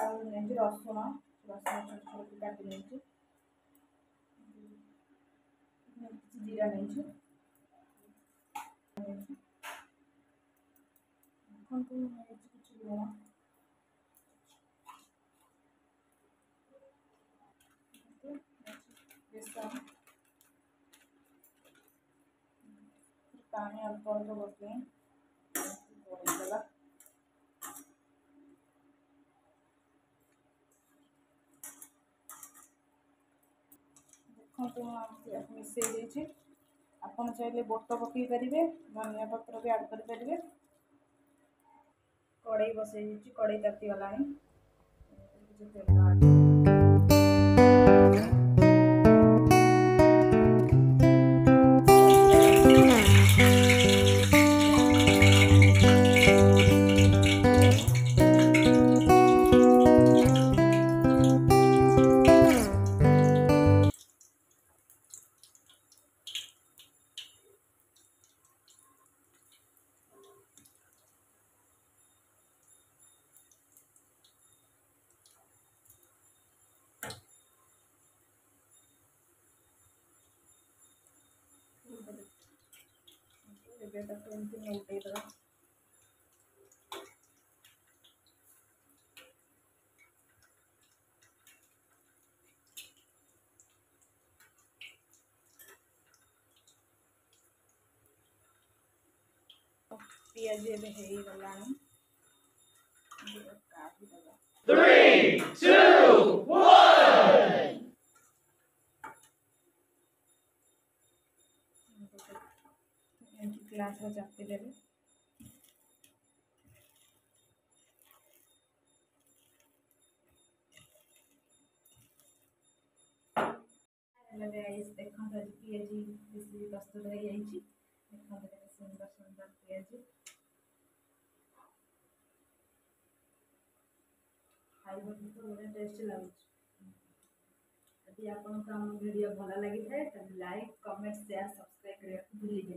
नहीं रसुण रसुण छोट छोट काटी नहीं जीरा नहीं कुछ लुण बेसन पानी अल्प अल्प पकई गोलैदेला देखो मिसई आपन चाहिए बोट पकई पारे धनिया पत्र भी आड करें कड़ई बसई कड़ई ताती गला उल्टेदवा पियाज गला 3, 2, 1 ग्लास चापी देवे देखो पियाजी प्रस्तुत हो सुंदर सुंदर पियाजी खाइबा तो बड़ा टेस्ट लगुच यदि आपको आम वीडियो भल लगी है तो लाइक कमेंट शेयर सब्सक्राइब करने भूलिए।